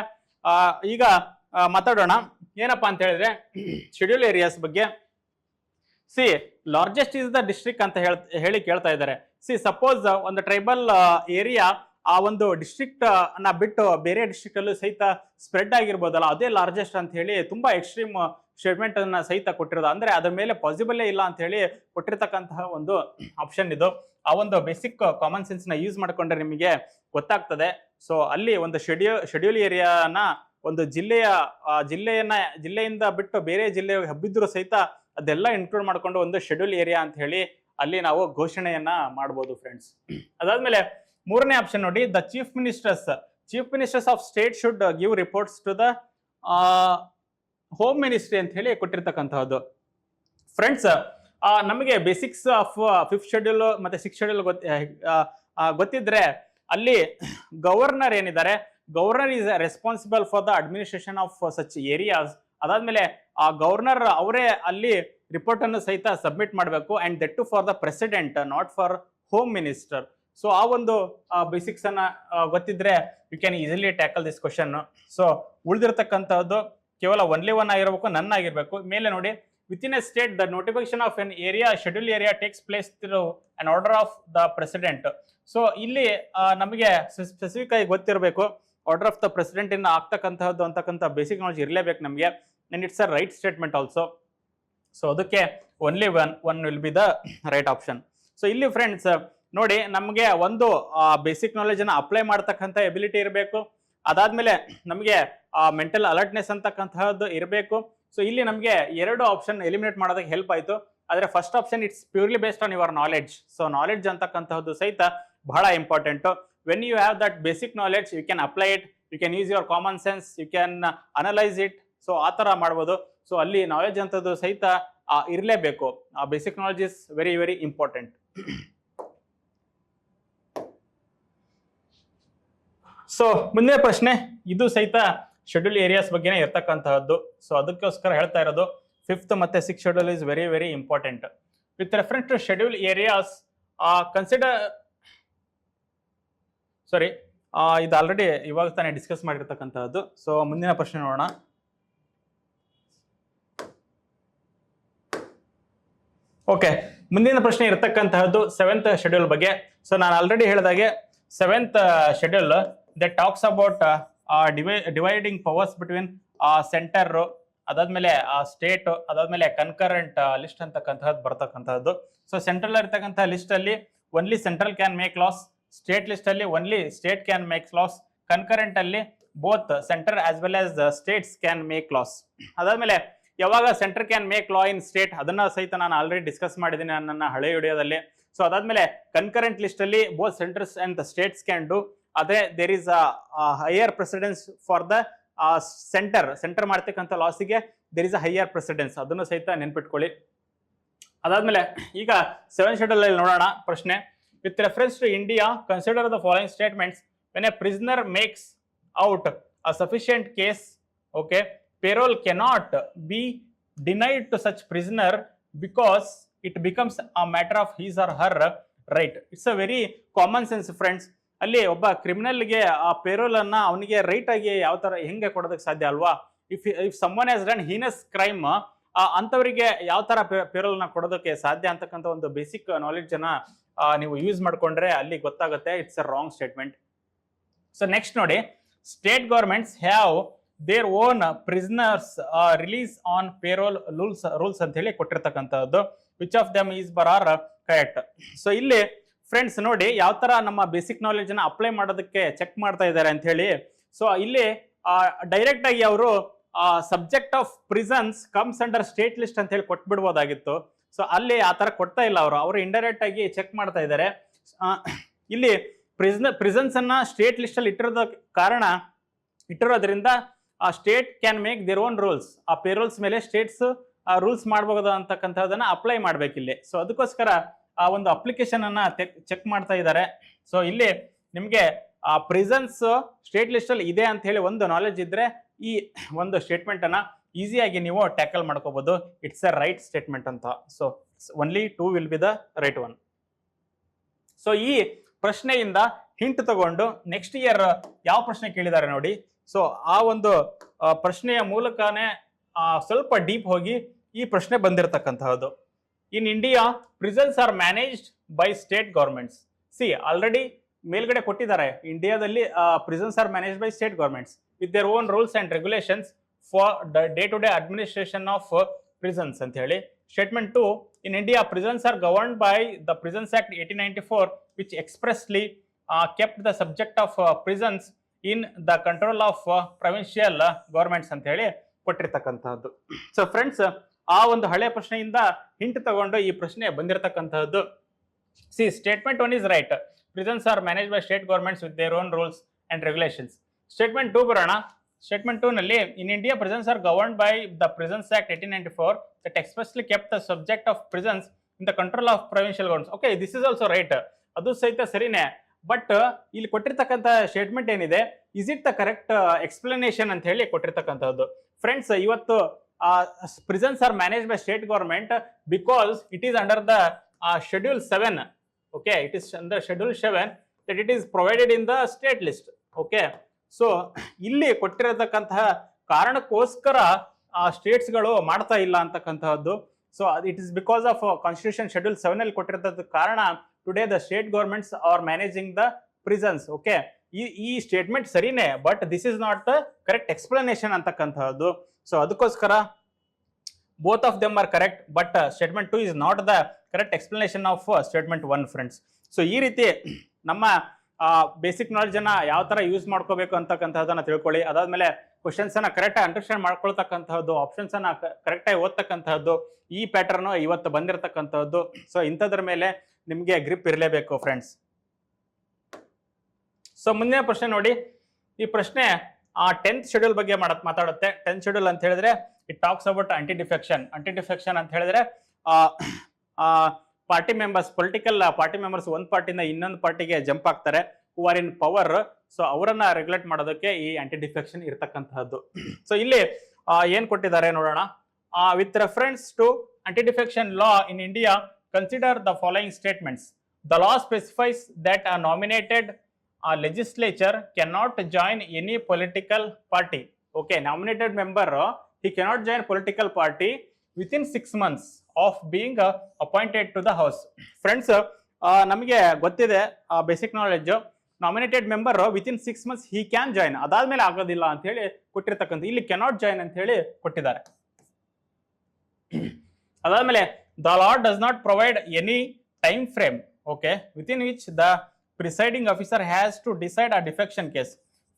ಈಗ ಮಾತಾಡೋಣ ಏನಪ್ಪಾ ಅಂತ ಹೇಳಿದ್ರೆ ಶೆಡ್ಯೂಲ್ ಏರಿಯಾಸ್ ಬಗ್ಗೆ. C largest is the district ಅಂತ ಹೇಳಿ ಕೇಳ್ತಾ ಇದ್ದಾರೆ. ಸಿ ಸಪೋಸ್ ಒಂದು ಟ್ರೈಬಲ್ ಏರಿಯಾ ಆ ಒಂದು ಡಿಸ್ಟ್ರಿಕ್ಟ್ ಅನ್ನ ಬಿಟ್ಟು ಬೇರೆ ಡಿಸ್ಟ್ರಿಕ್ಟ್ ಅಲ್ಲೂ ಸಹಿತ ಸ್ಪ್ರೆಡ್ ಆಗಿರ್ಬೋದಲ್ಲ, ಅದೇ ಲಾರ್ಜೆಸ್ಟ್ ಅಂತ ಹೇಳಿ ತುಂಬಾ ಎಕ್ಸ್ಟ್ರೀಮ್ ಸ್ಟೇಟ್ಮೆಂಟ್ ಅನ್ನ ಸಹಿತ ಕೊಟ್ಟಿರೋದು. ಅಂದ್ರೆ ಅದ್ರ ಮೇಲೆ ಪಾಸಿಬಲ್ ಇಲ್ಲ ಅಂತ ಹೇಳಿ ಕೊಟ್ಟಿರ್ತಕ್ಕಂತಹ ಒಂದು ಆಪ್ಷನ್ ಇದು. ಆ ಒಂದು ಬೇಸಿಕ್ ಕಾಮನ್ ಸೆನ್ಸ್ ನ ಯೂಸ್ ಮಾಡ್ಕೊಂಡ್ರೆ ನಿಮಗೆ ಗೊತ್ತಾಗ್ತದೆ. ಸೊ ಅಲ್ಲಿ ಒಂದು ಶೆಡ್ಯೂಲ್ ಏರಿಯಾನ ಒಂದು ಜಿಲ್ಲೆಯಿಂದ ಬಿಟ್ಟು ಬೇರೆ ಜಿಲ್ಲೆಗೆ ಹಬ್ಬಿದ್ರು ಸಹಿತ ಅದೆಲ್ಲ ಇನ್ಕ್ಲೂಡ್ ಮಾಡ್ಕೊಂಡು ಒಂದು ಶೆಡ್ಯೂಲ್ ಏರಿಯಾ ಅಂತ ಹೇಳಿ ಅಲ್ಲಿ ನಾವು ಘೋಷಣೆಯನ್ನ ಮಾಡಬಹುದು ಫ್ರೆಂಡ್ಸ್. ಅದಾದ್ಮೇಲೆ ಮೂರನೇ ಆಪ್ಷನ್ ನೋಡಿ. The chief ministers of state should give reports to the home ministry ಅಂತ ಹೇಳಿ ಕೊಟ್ಟಿರ್ತಕ್ಕಂತಹದ್ದು. ಫ್ರೆಂಡ್ಸ್, ನಮಗೆ ಬೇಸಿಕ್ಸ್ ಆಫ್ 5th ಶೆಡ್ಯೂಲ್ ಮತ್ತೆ 6th ಶೆಡ್ಯೂಲ್ ಗೊತ್ತಿದ್ರೆ ಅಲ್ಲಿ ಗವರ್ನರ್ ಏನಿದ್ದಾರೆ, governor is responsible for the administration of such areas. ಅದಾದ್ಮೇಲೆ ಆ ಗವರ್ನರ್ ಅವರೇ ಅಲ್ಲಿ ರಿಪೋರ್ಟ್ ಅನ್ನು ಸಹಿತ ಸಬ್ಮಿಟ್ ಮಾಡಬೇಕು. And that to for the president, not for home minister. So ಆ ಒಂದು ಬೇಸಿಕ್ಸ್ ಅನ್ನ ಗೊತ್ತಿದ್ರೆ you can easily tackle this question. So ಉಳಿದಿರ್ತಕ್ಕಂಥದ್ದು ಕೇವಲ ಒನ್ಲಿ ಒನ್ ಆಗಿರ್ಬೇಕು, ನನ್ ಆಗಿರ್ಬೇಕು. ಮೇಲೆ ನೋಡಿ, within a state the notification of an area schedule area takes place through an order of the president. So ಇಲ್ಲಿ ನಮಗೆ ಸ್ಪೆಸಿಫಿಕ್ ಆಗಿ ಗೊತ್ತಿರಬೇಕು ಆರ್ಡರ್ ಆಫ್ ದ ಪ್ರೆಸಿಡೆಂಟ್ ಇಂದ ಆಗ್ತಕ್ಕಂತಹದ್ದು ಅಂತಕ್ಕಂಥ ಬೇಸಿಕ್ ನಾಲೆಜ್ ಇರಲೇಬೇಕು ನಮಗೆ. And it's a right statement also. So ಅದಕ್ಕೆ only one will be the right option. So ಇಲ್ಲಿ ಫ್ರೆಂಡ್ಸ್ ನೋಡಿ, ನಮಗೆ ಒಂದು ಬೇಸಿಕ್ ನಾಲೆಜ್ ಅನ್ನ ಅಪ್ಲೈ ಮಾಡ್ತಕ್ಕಂಥ ಎಬಿಲಿಟಿ ಇರಬೇಕು. ಅದಾದ್ಮೇಲೆ ನಮಗೆ ಮೆಂಟಲ್ ಅಲರ್ಟ್ನೆಸ್ ಅಂತಕ್ಕಂತಹದ್ದು ಇರಬೇಕು. ಸೊ ಇಲ್ಲಿ ನಮಗೆ 2 ಆಪ್ಷನ್ ಎಲಿಮಿನೇಟ್ ಮಾಡೋದಕ್ಕೆ ಹೆಲ್ಪ್ ಆಯ್ತು. ಆದ್ರೆ first option it's purely based on your knowledge. So knowledge ಅಂತಕ್ಕಂತಹದ್ದು ಸಹಿತ ಬಹಳ important. When you have that basic knowledge you can apply it, you can use your common sense, you can analyse it. So ಆ ತರ ಮಾಡ್ಬೋದು. So ಅಲ್ಲಿ knowledge ಅಂತದ್ದು ಸಹಿತ ಇರಲೇಬೇಕು. Basic knowledge is very very important. So ಮುಂದಿನ ಪ್ರಶ್ನೆ ಇದು ಸಹಿತ ಶೆಡ್ಯೂಲ್ ಏರಿಯಾಸ್ ಬಗ್ಗೆನೇ ಇರ್ತಕ್ಕಂತಹದ್ದು. ಸೊ ಅದಕ್ಕೋಸ್ಕರ ಹೇಳ್ತಾ ಇರೋದು 5th ಮತ್ತೆ 6th schedule is very very important. With reference to schedule areas consider sorry ಇದು ಆಲ್ರೆಡಿ ಇವಾಗ ತಾನೇ ಡಿಸ್ಕಸ್ ಮಾಡಿರ್ತಕ್ಕಂತಹದ್ದು. ಸೊ ಮುಂದಿನ ಪ್ರಶ್ನೆ ನೋಡೋಣ. ಓಕೆ, ಮುಂದಿನ ಪ್ರಶ್ನೆ ಇರತಕ್ಕಂತಹದ್ದು 7th ಶೆಡ್ಯೂಲ್ ಬಗ್ಗೆ. ಸೊ ನಾನು ಆಲ್ರೆಡಿ ಹೇಳಿದಾಗೆ 7th schedule that talks about dividing powers between centre, ಅದಾದ್ಮೇಲೆ ಸ್ಟೇಟ್, ಅದಾದ್ಮೇಲೆ ಕನ್ಕರೆಂಟ್ ಲಿಸ್ಟ್ ಅಂತಕ್ಕಂತಹದ್ದು ಬರ್ತಕ್ಕಂತಹದ್ದು. ಸೊ ಸೆಂಟ್ರಲ್ ಇರ್ತಕ್ಕಂತಹ ಲಿಸ್ಟ್ ಅಲ್ಲಿ only central can make laws, state list ಅಲ್ಲಿ only state can make laws, concurrent ಅಲ್ಲಿ both centre as well as states can make laws. ಅದಾದ್ಮೇಲೆ ಯಾವಾಗ centre can make law in state ಅದನ್ನ ಸಹಿತ ನಾನು already discuss ಮಾಡಿದ್ದೀನಿ ನನ್ನ ಹಳೆ ವಿಡಿಯೋದಲ್ಲಿ. ಸೊ ಅದಾದ್ಮೇಲೆ ಕನ್ಕರೆಂಟ್ ಲಿಸ್ಟ್ ಅಲ್ಲಿ both centres and the states can do. ಅದೇ there is a higher precedence for the centre ಮಾಡ್ತಕ್ಕಂಥ ಲಾಸಿಗೆ there is a higher precedence, ಅದನ್ನು ಸಹಿತ ನೆನ್ಪಿಟ್ಕೊಳ್ಳಿ. ಅದಾದ್ಮೇಲೆ ಈಗ 7th ಶೆಡ್ಯೂಲ್ ಅಲ್ಲಿ ನೋಡೋಣ ಪ್ರಶ್ನೆ. With reference to India consider the following statements when a prisoner makes out a sufficient case. Okay, payroll cannot be denied to such prisoner because it becomes a matter of his or her right. It's a very common sense friends. ಅಲ್ಲಿ ಒಬ್ಬ ಕ್ರಿಮಿನಲ್ಗೆ ಆ payroll ಅನ್ನ ಅವನಿಗೆ right ಆಗಿ ಯಾವ ತರ ಹೆಂಗೆ ಕೊಡೋದಕ್ಕೆ ಸಾಧ್ಯ ಅಲ್ವಾ? If summon has done heinous crime ಅಂತವರಿಗೆ ಯಾವ ತರ ಪೇರೋಲ್ ನ ಕೊಡೋದಕ್ಕೆ ಸಾಧ್ಯ ಅಂತಕ್ಕಂಥ ಒಂದು ಬೇಸಿಕ್ ನಾಲೆಡ್ಜ್ ಅನ್ನ ನೀವು ಯೂಸ್ ಮಾಡ್ಕೊಂಡ್ರೆ ಅಲ್ಲಿ ಗೊತ್ತಾಗುತ್ತೆ it's a wrong statement. So next ನೋಡಿ, state governments have their own prisoners release on parole rules ಅಂತ ಹೇಳಿ ಕೊಟ್ಟಿರ್ತಕ್ಕಂಥದ್ದು. Which of them is are correct? So ಇಲ್ಲಿ ಫ್ರೆಂಡ್ಸ್ ನೋಡಿ ಯಾವ ತರ ನಮ್ಮ ಬೇಸಿಕ್ ನಾಲೆಜ್ ಅನ್ನ ಅಪ್ಲೈ ಮಾಡೋದಕ್ಕೆ ಚೆಕ್ ಮಾಡ್ತಾ ಇದ್ದಾರೆ ಅಂತ ಹೇಳಿ. ಸೊ ಇಲ್ಲಿ ಡೈರೆಕ್ಟ್ ಆಗಿ ಅವರು subject of prisons comes under state list ಅಂತ ಹೇಳಿ ಕೊಟ್ಬಿಡ್ಬೋದಾಗಿತ್ತು. ಸೊ ಅಲ್ಲಿ ಆ ತರ ಕೊಡ್ತಾ ಇಲ್ಲ ಅವರು ಇಂಡೈರೆಕ್ಟ್ ಆಗಿ ಚೆಕ್ ಮಾಡ್ತಾ ಇದ್ದಾರೆ. ಇಲ್ಲಿ ಪ್ರಿಸನ್ಸ್ ಅನ್ನ ಸ್ಟೇಟ್ ಲಿಸ್ಟ್ ಅಲ್ಲಿ ಇಟ್ಟಿರೋದ್ರಿಂದ state can make their own rules. ಆ ಪೇರೋಲ್ಸ್ ಮೇಲೆ ಸ್ಟೇಟ್ಸ್ ರೂಲ್ಸ್ ಮಾಡಬಹುದು ಅಂತಕ್ಕಂಥದ್ದನ್ನ ಅಪ್ಲೈ ಮಾಡ್ಬೇಕಿಲ್ಲಿ. ಸೊ ಅದಕ್ಕೋಸ್ಕರ ಆ ಒಂದು ಅಪ್ಲಿಕೇಶನ್ ಅನ್ನ ಚೆಕ್ ಮಾಡ್ತಾ ಇದ್ದಾರೆ. ಸೊ ಇಲ್ಲಿ ನಿಮ್ಗೆ ಆ ಪ್ರಿಸನ್ಸ್ ಸ್ಟೇಟ್ ಲಿಸ್ಟ್ ಅಲ್ಲಿ ಇದೆ ಅಂತ ಹೇಳಿ ಒಂದು ನಾಲೆಜ್ ಇದ್ರೆ ಈ ಒಂದು ಸ್ಟೇಟ್ಮೆಂಟ್ ಅನ್ನ ಈಸಿಯಾಗಿ ನೀವು ಟ್ಯಾಕಲ್ ಮಾಡ್ಕೋಬಹುದು. ಇಟ್ಸ್ ಅ ರೈಟ್ ಸ್ಟೇಟ್ಮೆಂಟ್ ಅಂತ. So only 2 will be the right one. So ಈ ಪ್ರಶ್ನೆಯಿಂದ ಹಿಂಟ್ ತಗೊಂಡು ನೆಕ್ಸ್ಟ್ ಇಯರ್ ಯಾವ ಪ್ರಶ್ನೆ ಕೇಳಿದ್ದಾರೆ ನೋಡಿ. ಸೊ ಆ ಒಂದು ಪ್ರಶ್ನೆಯ ಮೂಲಕನೇ ಸ್ವಲ್ಪ ಡೀಪ್ ಹೋಗಿ ಈ ಪ್ರಶ್ನೆ ಬಂದಿರತಕ್ಕಂತಹದ್ದು. In India prisons are managed by state governments. See already ಮೇಲ್ಗಡೆ ಕೊಟ್ಟಿದ್ದಾರೆ, ಇಂಡಿಯಾದಲ್ಲಿ prisons are managed by state governments with their own rules and regulations for the day to day administration of prisons ಅಂತ ಹೇಳಿ. Statement 2, in India prisons are governed by the prisons act 1894 which expressly kept the subject of prisons in the control of provincial governments ಅಂತ ಹೇಳಿ ಕೊಟ್ಟಿರ್ತಕ್ಕಂತಹದ್ದು. So friends ಆ ಒಂದು ಹಳೆ ಪ್ರಶ್ನೆಯಿಂದ hint ತಗೊಂಡು ಈ ಪ್ರಶ್ನೆ ಬಂದಿರತಕ್ಕಂತಹದ್ದು. See statement 1 is right, prisons are manage by state governments with their own rules and regulations. Statement 2 ಬರೋಣ. ಸ್ಟೇಟ್ಮೆಂಟ್ 2 ನಲ್ಲಿ in India prisons are governed by the prisons act 1894 that expressly kept the subject of prisons in the control of provincial governments. Okay, this is also right, ಅದು ಸಹಿತ ಸರಿನೇ. But ಇಲ್ಲಿ ಕೊಟ್ಟಿರ್ತಕ್ಕಂಥ statement ಏನಿದೆ, is it the correct explanation ಅಂತ ಹೇಳಿ ಕೊಟ್ಟಿರ್ತಕ್ಕಂಥದ್ದು. Friends ಇವತ್ತು prisons are manage by state government because it is under the schedule 7. Okay, it is under schedule 7 that it is provided in the state list. Okay, so ಇಲ್ಲಿ ಕೊಟ್ಟಿರತಕ್ಕಂತಹ ಕಾರಣಕ್ಕೋಸ್ಕರ states ಗಳು ಮಾಡ್ತಾ ಇಲ್ಲ ಅಂತಕ್ಕಂತಹದ್ದು. So it is because of constitution schedule 7 ಅಲ್ಲಿ ಕೊಟ್ಟಿರತಕ್ಕ ಕಾರಣ today the state governments are managing the prisons. Okay, ಈ ಸ್ಟೇಟ್ಮೆಂಟ್ ಸರಿನೇ, but this is not the correct explanation ಅಂತಕ್ಕಂತಹದ್ದು. So ಅದಕ್ಕೋಸ್ಕರ both of them are correct, but statement 2 is not the correct explanation of statement 1 friends. So ಈ ರೀತಿ ನಮ್ಮ basic knowledge ಅನ್ನ ಯಾವ ತರ use ಮಾಡ್ಕೋಬೇಕು ಅಂತಕ್ಕಂಥದ್ದನ್ನ ತಿಳ್ಕೊಳ್ಳಿ. ಅದಾದ್ಮೇಲೆ ಕ್ವಶನ್ಸ್ ಅನ್ನ ಕರೆಕ್ಟ್ ಅಂಡರ್ಸ್ಟ್ಯಾಂಡ್ ಮಾಡ್ಕೊಳ್ತಕ್ಕಂತಹದ್ದು, ಆಪ್ಷನ್ಸ್ ಅನ್ನ ಕರೆಕ್ಟ್ ಆಗಿ ಓದ್ತಕ್ಕಂತಹದ್ದು, ಈ ಪ್ಯಾಟರ್ನ್ ಇವತ್ತು ಬಂದಿರತಕ್ಕಂತಹದ್ದು. ಸೊ ಇಂಥದ್ರ ಮೇಲೆ ನಿಮ್ಗೆ ಗ್ರಿಪ್ ಇರಲೇಬೇಕು ಫ್ರೆಂಡ್ಸ್. ಸೊ ಮುಂದಿನ ಪ್ರಶ್ನೆ ನೋಡಿ. ಈ ಪ್ರಶ್ನೆ 10th ಶೆಡ್ಯೂಲ್ ಬಗ್ಗೆ ಮಾತಾಡುತ್ತೆ. 10th ಶೆಡ್ಯೂಲ್ ಅಂತ ಹೇಳಿದ್ರೆ it talks about aunty defection. Aunty defection ಅಂತ ಹೇಳಿದ್ರೆ party members, political party members ಒಂದು ಪಾರ್ಟಿಯಿಂದ ಇನ್ನೊಂದು ಪಾರ್ಟಿಗೆ ಜಂಪ್ ಆಗ್ತಾರೆ, who are in power so ಅವರನ್ನ ರೆಗ್ಯುಲೇಟ್ ಮಾಡೋದಕ್ಕೆ ಈ ಆಂಟಿ ಡಿಫೆಕ್ಷನ್ ಇರತಕ್ಕಂತಹದ್ದು. ಸೊ ಇಲ್ಲಿ ಏನ್ ಕೊಟ್ಟಿದ್ದಾರೆ ನೋಡೋಣ. With reference to anti defection law in India, consider the following statements. The law specifies that a nominated legislature cannot join any political party. Okay, nominated member, he cannot join political party within 6 months of being appointed to the house. Friends, ನಮಗೆ ಗೊತ್ತಿದೆ basic knowledge, nominated member within 6 months he can join, ಅದಾದ್ಮೇಲೆ ಆಗೋದಿಲ್ಲ ಅಂತ ಹೇಳಿ ಕೊಟ್ಟಿರ್ತಕ್ಕಂಥ, ಇಲ್ಲಿ cannot join ಅಂತ ಹೇಳಿ ಕೊಟ್ಟಿದ್ದಾರೆ. ಅದಾದ್ಮೇಲೆ the law does not provide any time frame, okay, within which the presiding officer has to decide a defection case.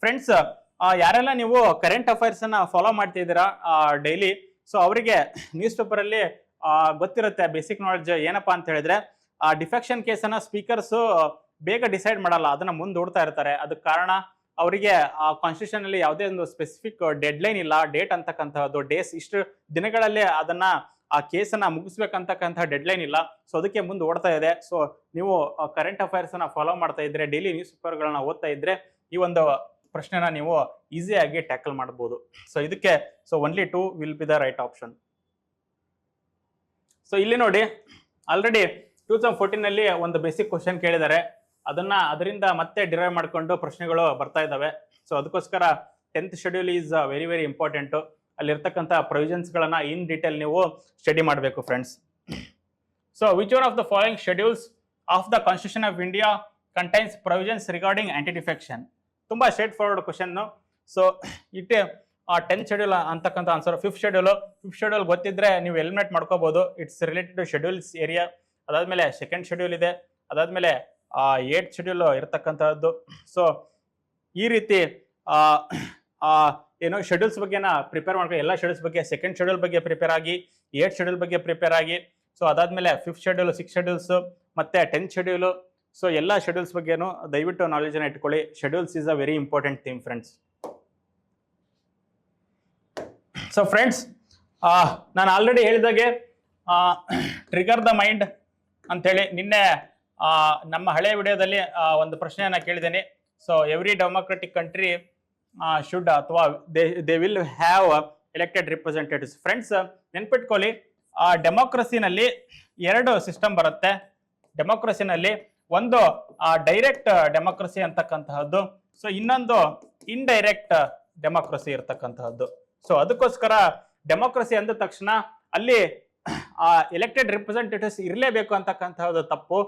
Friends, ಯಾರೆಲ್ಲ ನೀವು ಕರೆಂಟ್ ಅಫೈರ್ಸ್ ಅನ್ನ ಫಾಲೋ ಮಾಡ್ತಿದ್ದೀರಾ ಡೈಲಿ, ಸೊ ಅವರಿಗೆ ನ್ಯೂಸ್ ಪೇಪರ್ ಅಲ್ಲಿ ಗೊತ್ತಿರುತ್ತೆ ಬೇಸಿಕ್ ನಾಲೆಡ್ಜ್. ಏನಪ್ಪಾ ಅಂತ ಹೇಳಿದ್ರೆ, ಡಿಫೆಕ್ಷನ್ ಕೇಸ್ ಅನ್ನ ಸ್ಪೀಕರ್ಸ್ ಬೇಗ ಡಿಸೈಡ್ ಮಾಡಲ್ಲ, ಅದನ್ನ ಮುಂದೂಡ್ತಾ ಇರ್ತಾರೆ. ಅದಕ್ಕೆ ಕಾರಣ ಅವರಿಗೆ ಕಾನ್ಸ್ಟಿಟ್ಯೂಷನ್ ಅಲ್ಲಿ ಯಾವುದೇ ಒಂದು ಸ್ಪೆಸಿಫಿಕ್ ಡೆಡ್ ಲೈನ್ ಇಲ್ಲ, ಡೇಟ್ ಅಂತಕ್ಕಂತಹದ್ದು, ಡೇಸ್ ಇಷ್ಟು ದಿನಗಳಲ್ಲೇ ಅದನ್ನ ಆ ಕೇಸನ್ನ ಮುಗಿಸ್ಬೇಕಂತಕ್ಕಂಥ ಡೆಡ್ ಲೈನ್ ಇಲ್ಲ. ಸೊ ಅದಕ್ಕೆ ಮುಂದೆ ಓಡ್ತಾ ಇದೆ. ಸೊ ನೀವು ಕರೆಂಟ್ ಅಫೈರ್ಸ್ ಅನ್ನ ಫಾಲೋ ಮಾಡ್ತಾ ಇದ್ರೆ, ಡೈಲಿ ನ್ಯೂಸ್ ಪೇಪರ್ಗಳನ್ನ ಓದ್ತಾ ಇದ್ರೆ, ಈ ಒಂದು ಪ್ರಶ್ನೆನ ನೀವು ಈಸಿಯಾಗಿ ಟ್ಯಾಕಲ್ ಮಾಡಬಹುದು. ಸೊ ಇದಕ್ಕೆ only 2 will be the right option. So ಇಲ್ಲಿ ನೋಡಿ, ಆಲ್ರೆಡಿ 2014 ನಲ್ಲಿ ಒಂದು ಬೇಸಿಕ್ ಕ್ವಶನ್ ಕೇಳಿದ್ದಾರೆ, ಅದರಿಂದ ಮತ್ತೆ ಡಿರೈವ್ ಮಾಡ್ಕೊಂಡು ಪ್ರಶ್ನೆಗಳು ಬರ್ತಾ ಇದ್ದಾವೆ. ಸೊ ಅದಕ್ಕೋಸ್ಕರ 10th schedule is very very important. ಅಲ್ಲಿರ್ತಕ್ಕಂಥ ಪ್ರೊವಿಷನ್ಸ್ ಗಳನ್ನ ಇನ್ ಡೀಟೇಲ್ ನೀವು ಸ್ಟಡಿ ಮಾಡಬೇಕು friends. So which one of the following schedules of the constitution of India contains provisions regarding anti defection? ತುಂಬಾ straightforward question. So it 10th schedule ಅಂತಕ್ಕಂಥ answer. 5th schedule ಗೊತ್ತಿದ್ರೆ ನೀವು eliminate ಮಾಡ್ಕೋಬಹುದು. It's related to schedules area. ಅದಾದ್ಮೇಲೆ 2nd schedule ಇದೆ, ಅದಾದ್ಮೇಲೆ 8th schedule ಇರತಕ್ಕಂತಹದ್ದು. So ಈ ರೀತಿ ಏನೋ ಶೆಡ್ಯೂಲ್ಸ್ ಬಗ್ಗೆನ ಪ್ರಿಪೇರ್ ಮಾಡ್ಕೊಂಡು, ಎಲ್ಲ ಶೆಡ್ಯೂಲ್ಸ್ ಬಗ್ಗೆ, 2nd ಶೆಡ್ಯೂಲ್ ಬಗ್ಗೆ ಪ್ರಿಪೇರ್ ಆಗಿ, 8th ಶೆಡ್ಯೂಲ್ ಬಗ್ಗೆ ಪ್ರಿಪೇರ್ ಆಗಿ, ಸೊ ಅದಾದ್ಮೇಲೆ 5th ಶೆಡ್ಯೂಲ್, 6th ಶೆಡ್ಯೂಲ್ಸ್ ಮತ್ತೆ 10th ಶೆಡ್ಯೂಲ್. ಸೊ ಎಲ್ಲ ಶೆಡ್ಯೂಲ್ಸ್ ಬಗ್ಗೆನು ದಯವಿಟ್ಟು ನಾಲೆಜ್ ಅನ್ನ ಇಟ್ಕೊಳ್ಳಿ. Schedules is a very important theme friends. So friends, ನಾನು ಆಲ್ರೆಡಿ ಹೇಳಿದಾಗೆ ಟ್ರಿಗರ್ ದ ಮೈಂಡ್ ಅಂತೇಳಿ ನಿನ್ನೆ ನಮ್ಮ ಹಳೆಯ ವಿಡಿಯೋದಲ್ಲಿ ಒಂದು ಪ್ರಶ್ನೆಯನ್ನ ಕೇಳಿದ್ದೇನೆ. ಸೊ ಎವ್ರಿ ಡೆಮೋಕ್ರೆಟಿಕ್ ಕಂಟ್ರಿ ಶುಡ್ ಅಥವಾ they will have elected representatives. Friends, ನೆನ್ಪಿಟ್ಕೊಳ್ಳಿ, ಡೆಮೋಕ್ರಸಿನಲ್ಲಿ 2 ಸಿಸ್ಟಮ್ ಬರುತ್ತೆ. ಡೆಮೋಕ್ರಸಿನಲ್ಲಿ ಒಂದು ಡೈರೆಕ್ಟ್ ಡೆಮೋಕ್ರಸಿ ಅಂತಕ್ಕಂತಹದ್ದು, ಸೊ ಇನ್ನೊಂದು ಇಂಡೈರೆಕ್ಟ್ ಡೆಮೋಕ್ರಸಿ ಇರ್ತಕ್ಕಂತಹದ್ದು. ಸೊ ಅದಕ್ಕೋಸ್ಕರ ಡೆಮೋಕ್ರಸಿ ಅಂದ ತಕ್ಷಣ ಅಲ್ಲಿ ಎಲೆಕ್ಟೆಡ್ ರಿಪ್ರೆಸೆಂಟೇಟಿವ್ಸ್ ಇರಲೇಬೇಕು ಅಂತಕ್ಕಂತಹದ್ದು ತಪ್ಪು.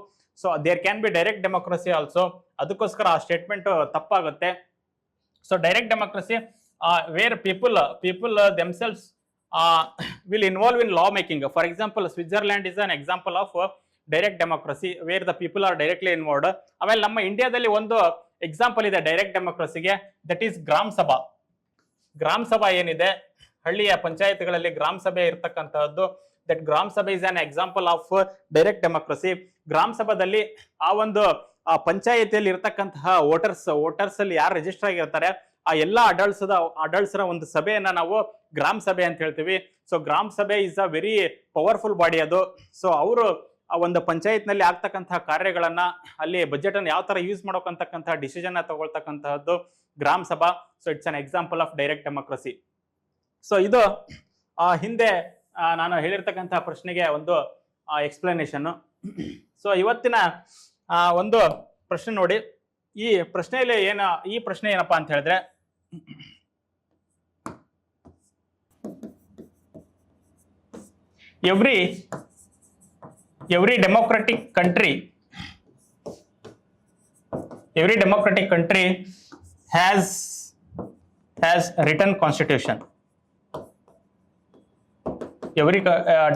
So there can be direct democracy also. ಅದಕ್ಕೋಸ್ಕರ ಆ ಸ್ಟೇಟ್ಮೆಂಟ್ ತಪ್ಪಾಗುತ್ತೆ. So direct democracy, where people themselves will involve in law making. For example, Switzerland is an example of direct democracy where the people are directly involved. ಆಮೇಲೆ ನಮ್ಮ ಇಂಡಿಯಾದಲ್ಲಿ ಒಂದು example ಇದೆ direct ಡೆಮೋಕ್ರಸಿಗೆ, that is ಗ್ರಾಮ ಸಭಾ. ಗ್ರಾಮ ಸಭಾ ಏನಿದೆ, ಹಳ್ಳಿಯ ಪಂಚಾಯತ್ಗಳಲ್ಲಿ ಗ್ರಾಮ ಸಭೆ ಇರ್ತಕ್ಕಂತಹದ್ದು, ದಟ್ ಗ್ರಾಮ ಸಭೆ is an example of direct democracy. ಗ್ರಾಮ ಸಭಾದಲ್ಲಿ ಆ ಒಂದು ಪಂಚಾಯತಿಯಲ್ಲಿ ಇರ್ತಕ್ಕಂತಹ ವೋಟರ್ಸ್ ಅಲ್ಲಿ ಯಾರು ರಿಜಿಸ್ಟರ್ ಆಗಿರ್ತಾರೆ, ಆ ಎಲ್ಲಾ ಅಡಲ್ಟ್ಸ್ರ ಒಂದು ಸಭೆಯನ್ನ ನಾವು ಗ್ರಾಮ ಸಭೆ ಅಂತ ಹೇಳ್ತೀವಿ. ಸೊ ಗ್ರಾಮ ಸಭೆ is a very powerful body ಅದು. ಸೊ ಅವರು ಆ ಒಂದು ಪಂಚಾಯತ್ ನಲ್ಲಿ ಆಗ್ತಕ್ಕಂತಹ ಕಾರ್ಯಗಳನ್ನ, ಅಲ್ಲಿ ಬಜೆಟ್ ಅನ್ನು ಯಾವ ತರ ಯೂಸ್ ಮಾಡೋಕಂತಕ್ಕಂತಹ ಡಿಸಿಷನ್ ತಗೊಳ್ತಕ್ಕಂತಹದ್ದು ಗ್ರಾಮ ಸಭಾ. So it's an example of direct democracy. So ಇದು ಹಿಂದೆ ನಾನು ಹೇಳಿರ್ತಕ್ಕಂತಹ ಪ್ರಶ್ನೆಗೆ ಒಂದು ಎಕ್ಸ್ಪ್ಲನೇಷನ್. ಸೊ ಇವತ್ತಿನ ಒಂದು ಪ್ರಶ್ನೆ ನೋಡಿ. ಈ ಪ್ರಶ್ನೆಯಲ್ಲಿ ಈ ಪ್ರಶ್ನೆ ಏನಪ್ಪಾ ಅಂತ ಹೇಳಿದ್ರೆ, every democratic country has written constitution. Every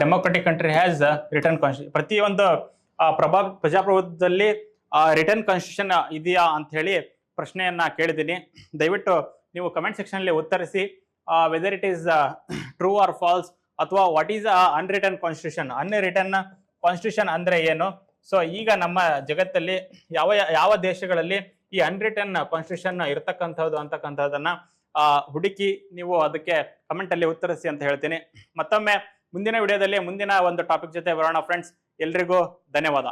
democratic country has written constitution. ಪ್ರತಿಯೊಂದು ಪ್ರಜಾಪ್ರಭುತ್ವದಲ್ಲಿ ರಿಟರ್ನ್ ಕಾನ್ಸ್ಟಿಟ್ಯೂಷನ್ ಇದೆಯಾ ಅಂತ ಹೇಳಿ ಪ್ರಶ್ನೆಯನ್ನ ಕೇಳಿದ್ದೀನಿ. ದಯವಿಟ್ಟು ನೀವು ಕಮೆಂಟ್ ಸೆಕ್ಷನ್ ಅಲ್ಲಿ ಉತ್ತರಿಸಿ, whether it is true or false, ಅಥವಾ ವಾಟ್ ಈಸ್ ಅನ್ರಿಟರ್ನ್ ಕಾನ್ಸ್ಟಿಟ್ಯೂಷನ್. ಅನ್ರಿಟರ್ನ್ ಕಾನ್ಸ್ಟಿಟ್ಯೂಷನ್ ಅಂದ್ರೆ ಏನು? ಸೊ ಈಗ ನಮ್ಮ ಜಗತ್ತಲ್ಲಿ ಯಾವ ದೇಶಗಳಲ್ಲಿ ಈ ಅನ್ರಿಟರ್ನ್ ಕಾನ್ಸ್ಟಿಟ್ಯೂಷನ್ ಇರತಕ್ಕಂಥದ್ದು ಅಂತಕ್ಕಂಥದ್ದನ್ನ ಹುಡುಕಿ ನೀವು ಅದಕ್ಕೆ ಕಮೆಂಟ್ ಅಲ್ಲಿ ಉತ್ತರಿಸಿ ಅಂತ ಹೇಳ್ತೀನಿ. ಮತ್ತೊಮ್ಮೆ ಮುಂದಿನ ವಿಡಿಯೋದಲ್ಲಿ ಮುಂದಿನ ಒಂದು ಟಾಪಿಕ್ ಜೊತೆ ಬರೋಣ ಫ್ರೆಂಡ್ಸ್. ಎಲ್ರಿಗೂ ಧನ್ಯವಾದ.